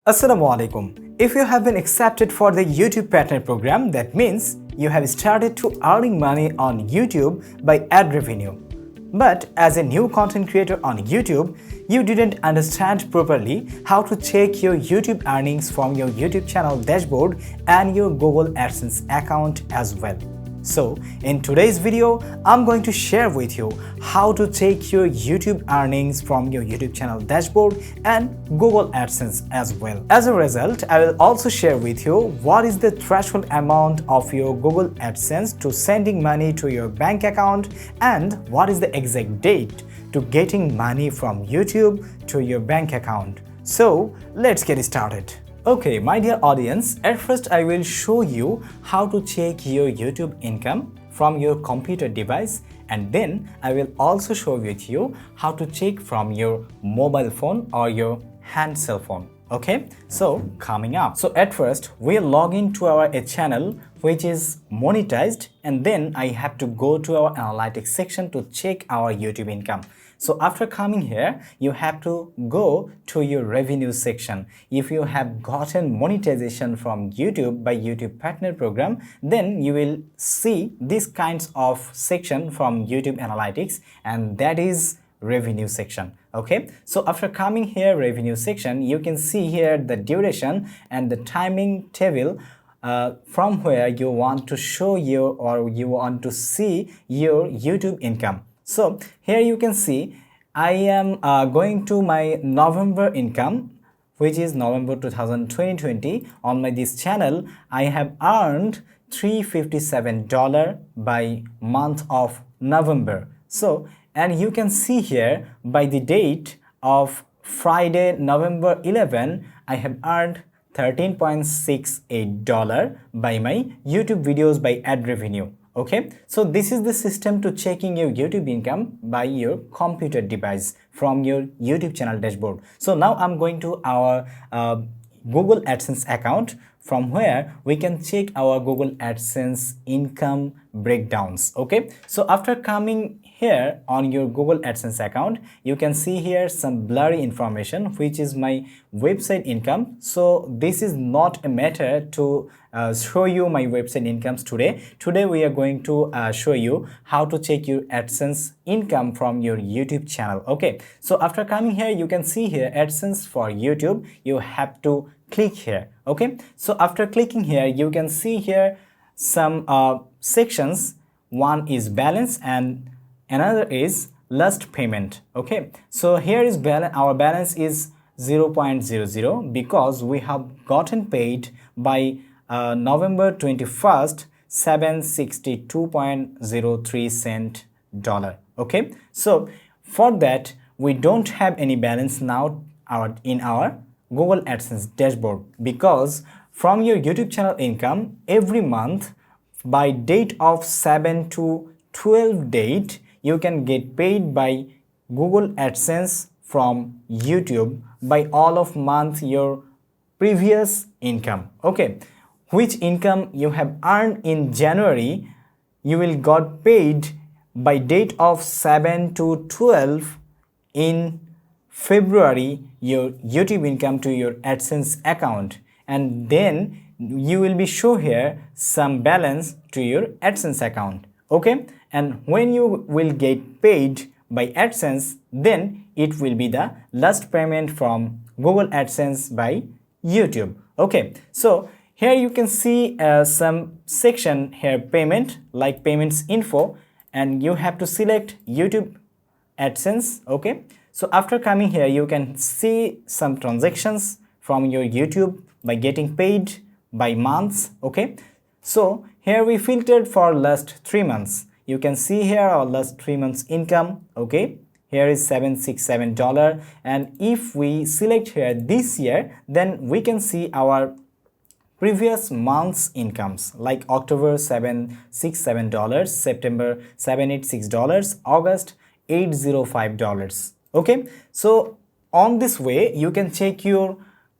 Assalamu alaikum. If you have been accepted for the YouTube Partner Program, that means you have started to earning money on YouTube by ad revenue. But as a new content creator on YouTube, you didn't understand properly how to check your YouTube earnings from your YouTube channel dashboard and your Google AdSense account as well. So, in today's video, I'm going to share with you how to check your YouTube earnings from your YouTube channel dashboard and Google AdSense as well. As a result, I will also share with you what is the threshold amount of your Google AdSense to sending money to your bank account and what is the exact date to getting money from YouTube to your bank account. So, let's get started. Okay, my dear audience, at first I will show you how to check your YouTube income from your computer device, and then I will also show with you how to check from your mobile phone or your hand cell phone. Okay, so coming up. So at first we'll log into our channel which is monetized, and then I have to go to our analytics section to check our YouTube income. So after coming here, you have to go to your revenue section. If you have gotten monetization from YouTube by YouTube Partner Program, then you will see these kinds of section from YouTube Analytics, and that is revenue section. Okay, so after coming here revenue section, you can see here the duration and the timing table from where you want to show you or you want to see your YouTube income. So here you can see I am going to my November income, which is November 2020. On this channel I have earned $357 by month of November. So, and you can see here by the date of Friday November 11, I have earned $13.68 by my YouTube videos by ad revenue. Okay, so this is the system to checking your YouTube income by your computer device from your YouTube channel dashboard. So now I'm going to our Google AdSense account, from where we can check our Google AdSense income breakdowns. Okay, so after coming here on your Google AdSense account, you can see here some blurry information which is my website income. So this is not a matter to show you my website incomes today. Today we are going to show you how to check your AdSense income from your YouTube channel. Okay, so after coming here, you can see here AdSense for YouTube. You have to click here. Okay, so after clicking here, you can see here some sections. One is balance and another is last payment. Okay, so here is our balance is 0.00 because we have gotten paid by November 21st, $762.03. Okay, so for that we don't have any balance now in our Google AdSense dashboard, because from your YouTube channel income every month by date of 7 to 12 date, you can get paid by Google AdSense from YouTube by all of month your previous income. Okay, which income you have earned in January, you will got paid by date of 7 to 12 in February your YouTube income to your AdSense account, and then you will be show here some balance to your AdSense account. Okay, and when you will get paid by AdSense, then it will be the last payment from Google AdSense by YouTube. Okay, so here you can see some section here payment, like payments info, and you have to select YouTube AdSense. Okay, so after coming here, you can see some transactions from your YouTube by getting paid by months. Okay, so here we filtered for last 3 months. You can see here our last 3 months income. Okay, here is $767, and if we select here this year, then we can see our previous month's incomes, like October $767, September $786, August $805. Okay, so on this way you can check your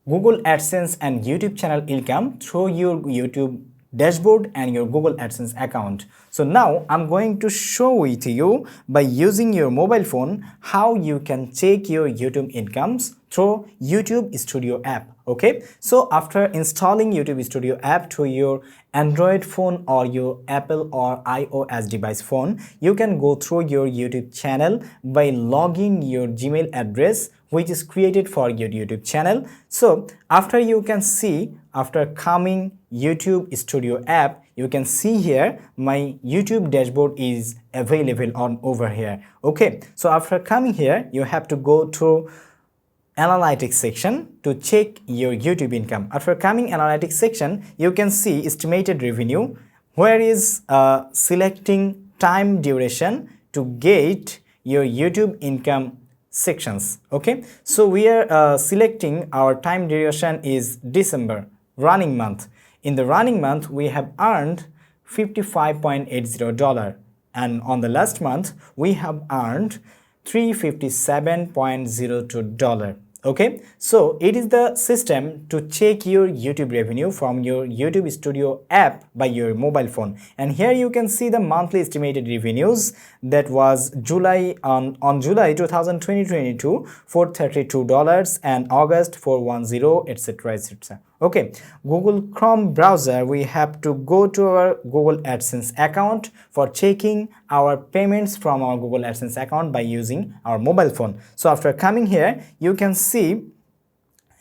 Google AdSense and YouTube channel income through your YouTube dashboard and your Google AdSense account. So now I'm going to show it to you by using your mobile phone how you can check your YouTube incomes through YouTube Studio app. Okay, so after installing YouTube Studio app to your Android phone or your Apple or iOS device phone, you can go through your YouTube channel by logging your Gmail address which is created for your YouTube channel. So after you can see, after coming YouTube Studio app, you can see here my YouTube dashboard is available on over here. Okay, so after coming here, you have to go to analytics section to check your YouTube income. After coming analytics section, you can see estimated revenue, where is selecting time duration to get your YouTube income sections. Okay, so we are selecting our time duration is December running month. In the running month, we have earned $55.80, and on the last month we have earned $357.02. Okay, so it is the system to check your YouTube revenue from your YouTube Studio app by your mobile phone. And here you can see the monthly estimated revenues that was July on July 2022 for $32 and August for 10, etc, etc. Okay, Google Chrome browser, we have to go to our Google AdSense account for checking our payments from our Google AdSense account by using our mobile phone. So after coming here, you can see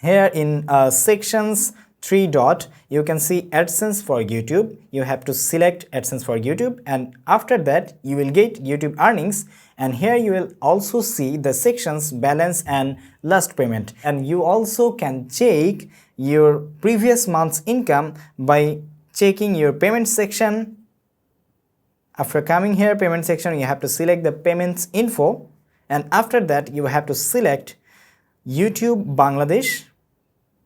here in sections 3 dot, you can see AdSense for YouTube. You have to select AdSense for YouTube, and after that you will get YouTube earnings, and here you will also see the sections balance and last payment, and you also can check your previous month's income by checking your payment section. After coming here payment section, you have to select the payments info, and after that you have to select YouTube Bangladesh.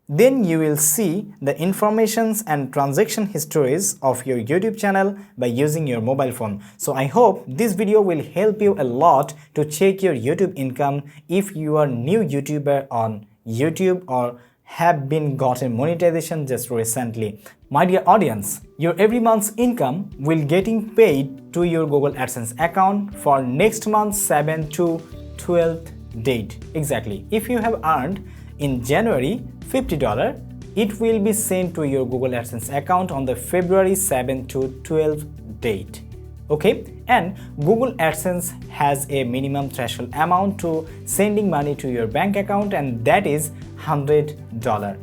Then you will see the informations and transaction histories of your YouTube channel by using your mobile phone. So I hope this video will help you a lot to check your YouTube income if you are new YouTuber on YouTube or have been gotten monetization just recently. My dear audience, your every month's income will getting paid to your Google AdSense account for next month 7 to 12th date. Exactly. If you have earned in January $50, it will be sent to your Google AdSense account on the February 7 to 12th date. Okay, and Google AdSense has a minimum threshold amount to sending money to your bank account, and that is $100.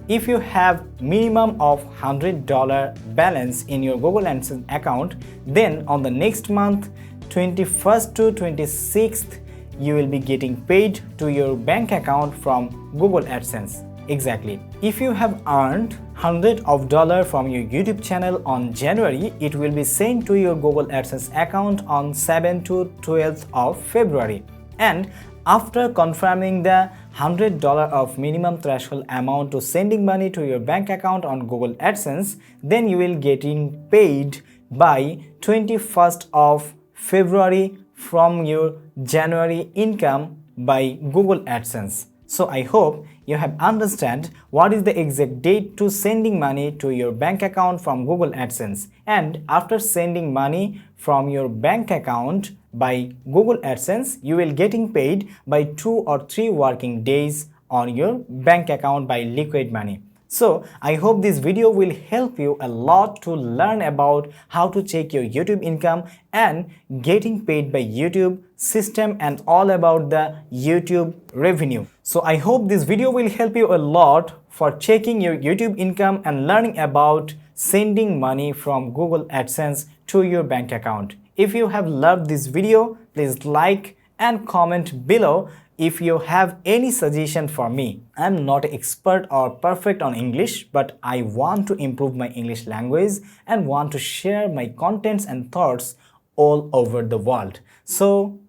If you have minimum of $100 balance in your Google AdSense account, then on the next month 21st to 26th you will be getting paid to your bank account from Google AdSense. Exactly. If you have earned $100 from your YouTube channel on January, it will be sent to your Google AdSense account on 7 to 12th of February. And after confirming the $100 of minimum threshold amount to sending money to your bank account on Google AdSense, then you will getting paid by 21st of February from your January income by Google AdSense. So I hope you have understand what is the exact date to sending money to your bank account from Google AdSense. And after sending money from your bank account by Google AdSense, you will getting paid by 2 or 3 working days on your bank account by liquid money. So I hope this video will help you a lot to learn about how to check your YouTube income and getting paid by YouTube system and all about the YouTube revenue. So I hope this video will help you a lot for checking your YouTube income and learning about sending money from Google AdSense to your bank account. If you have loved this video, please like and comment below. If you have any suggestion for me, I'm not an expert or perfect on English, but I want to improve my English language and want to share my contents and thoughts all over the world. So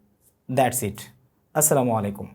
that's it. Assalamu alaikum.